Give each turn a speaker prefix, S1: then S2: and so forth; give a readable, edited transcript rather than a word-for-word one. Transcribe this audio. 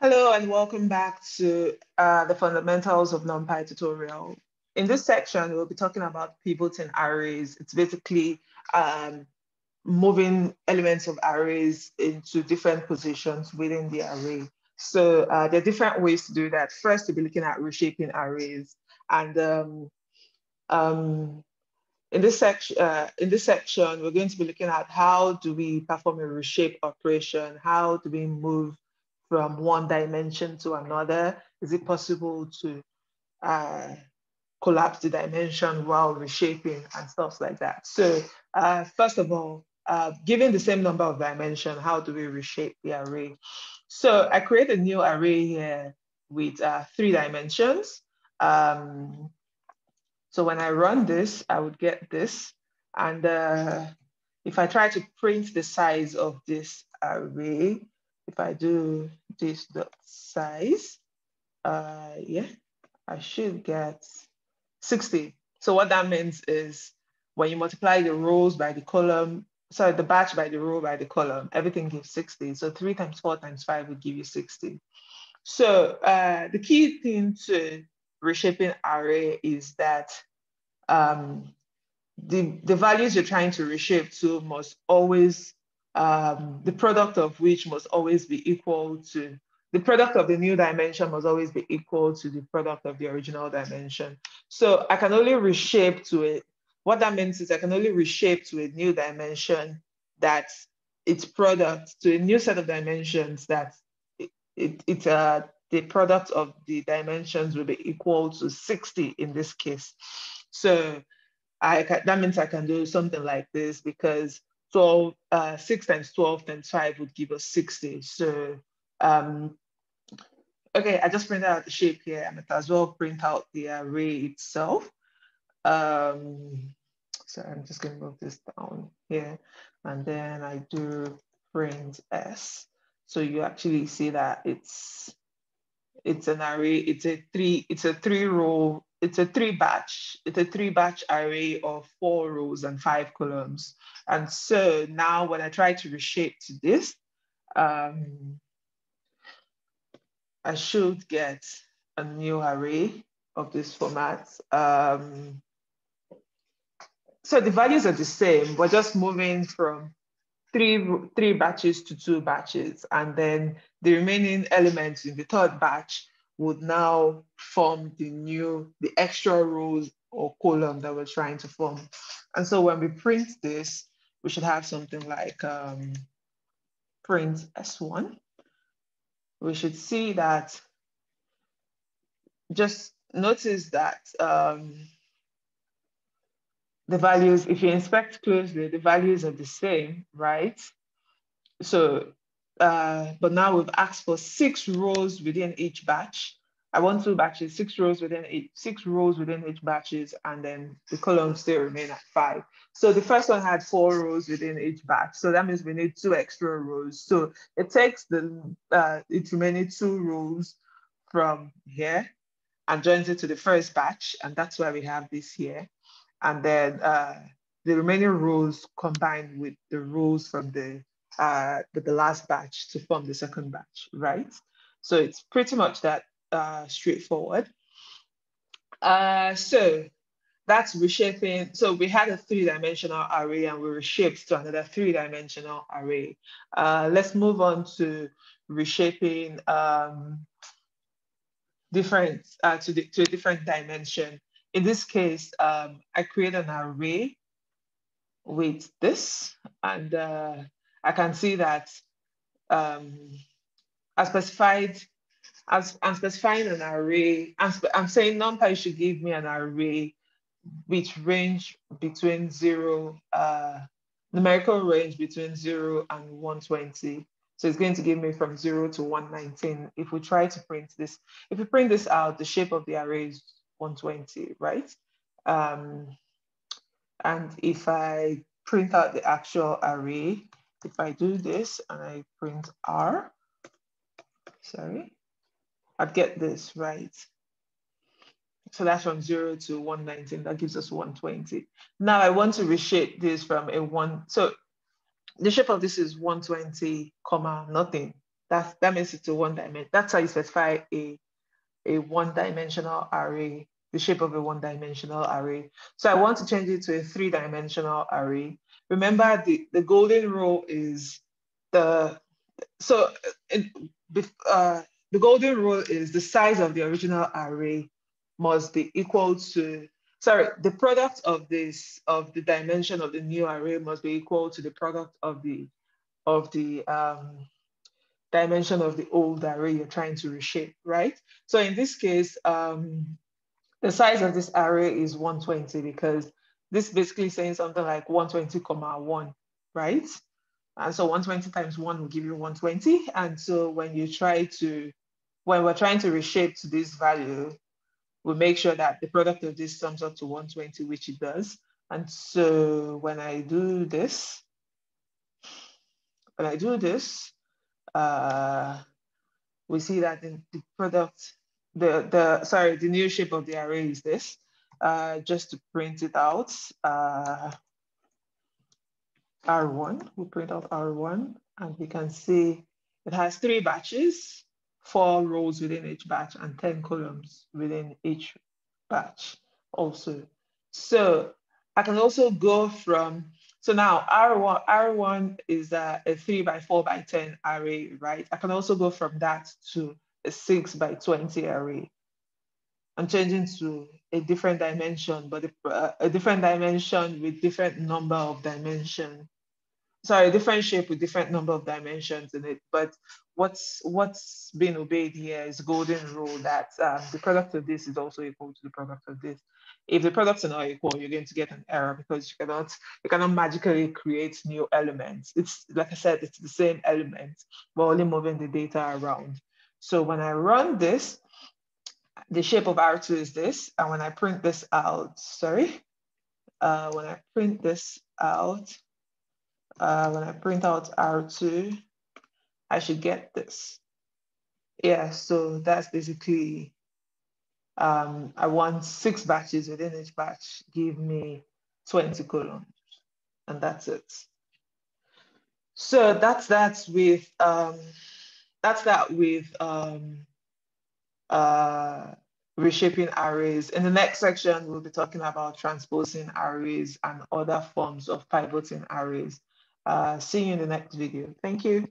S1: Hello and welcome back to the fundamentals of Numpy tutorial. In this section, we'll be talking about pivoting arrays. It's basically um, moving elements of arrays into different positions within the array. So there are different ways to do that. First, we'll be looking at reshaping arrays. And um, in this section, we're going to be looking at how do we perform a reshape operation? How do we move from one dimension to another? Is it possible to uh, collapse the dimension while reshaping and stuff like that? So first of all, given the same number of dimension, how do we reshape the array? So I create a new array here with 3 dimensions. Um, so when I run this, I would get this. And if I try to print the size of this array, if I do this dot size, yeah, I should get 60. So what that means is when you multiply the rows by the column, sorry, the batch by the row by the column, everything gives 60. So 3 times 4 times 5 would give you 60. So the key thing to reshaping array is that um, the values you're trying to reshape to must always, the product of which must always be equal to, the product of the new dimension must always be equal to the product of the original dimension. So I can only reshape to it. What that means is I can only reshape to a new dimension that its product, to a new set of dimensions that the product of the dimensions will be equal to 60 in this case. So that means I can do something like this because 6 times 12 times 5 would give us 60. So, okay, I just printed out the shape here. I might as well print out the array itself. So I'm just going to move this down here. And then I do print S. So you actually see that it's an array, it's a three batch array of 4 rows and 5 columns. And so now when I try to reshape to this, I should get a new array of this format. So the values are the same. We're just moving from three batches to 2 batches, and then the remaining elements in the third batch would now form the extra rows or column that we're trying to form. And so when we print this, we should have something like print S1. We should see that, just notice that the values, if you inspect closely, the values are the same, right? So, but now we've asked for 6 rows within each batch. I want 2 batches, 6 rows within each batches, and then the columns still remain at 5. So the first one had 4 rows within each batch. So that means we need 2 extra rows. So it takes its remaining 2 rows from here and joins it to the first batch. And that's why we have this here. And then the remaining rows combined with the rows from the last batch to form the second batch, right? So it's pretty much that straightforward. So that's reshaping. So we had a 3-dimensional array and we reshaped to another 3-dimensional array. Let's move on to reshaping to a different dimension. In this case, I create an array with this, and I can see that I'm specifying an array. I'm saying NumPy should give me an array which range between numerical range between 0 and 120. So it's going to give me from 0 to 119. If we try to print this, if we print this out, the shape of the array is 120, right? And if I print out the actual array, if I do this and I print R, sorry, I'd get this, right? So that's from 0 to 119, that gives us 120. Now I want to reshape this from a 1, so the shape of this is 120, comma, nothing. That makes it to one dimension. That's how you specify a one-dimensional array, the shape of a one-dimensional array. So I want to change it to a three-dimensional array. Remember, the golden rule is the so it, the golden rule is the size of the original array must be equal to, sorry, the product of the dimension of the new array must be equal to the product of the dimension of the old array you're trying to reshape, right? So in this case, the size of this array is 120 because this is basically saying something like 120 comma 1, right? And so 120 times 1 will give you 120. And so when we're trying to reshape to this value, we make sure that the product of this sums up to 120, which it does. And so when I do this, we see that in the product, the new shape of the array is this. Just to print it out, R1, we print out R1, and we can see it has 3 batches, 4 rows within each batch, and 10 columns within each batch also. So I can also go from, so now R1 is a 3 by 4 by 10 array, right? I can also go from that to a 6 by 20 array. I'm changing to a different dimension, but a different dimension with different number of dimensions. Sorry, a different shape with different number of dimensions in it. But what's being obeyed here is golden rule that the product of this is also equal to the product of this. If the products are not equal, you're going to get an error because you cannot magically create new elements. It's like I said, it's the same element, but only moving the data around. So when I run this, the shape of R2 is this, and when I print this out, when I print this out, when I print out R2, I should get this. Yeah, so that's basically, I want 6 batches within each batch, give me 20 columns, and that's it. So that's that with reshaping arrays. In the next section, we'll be talking about transposing arrays and other forms of pivoting arrays. See you in the next video. Thank you.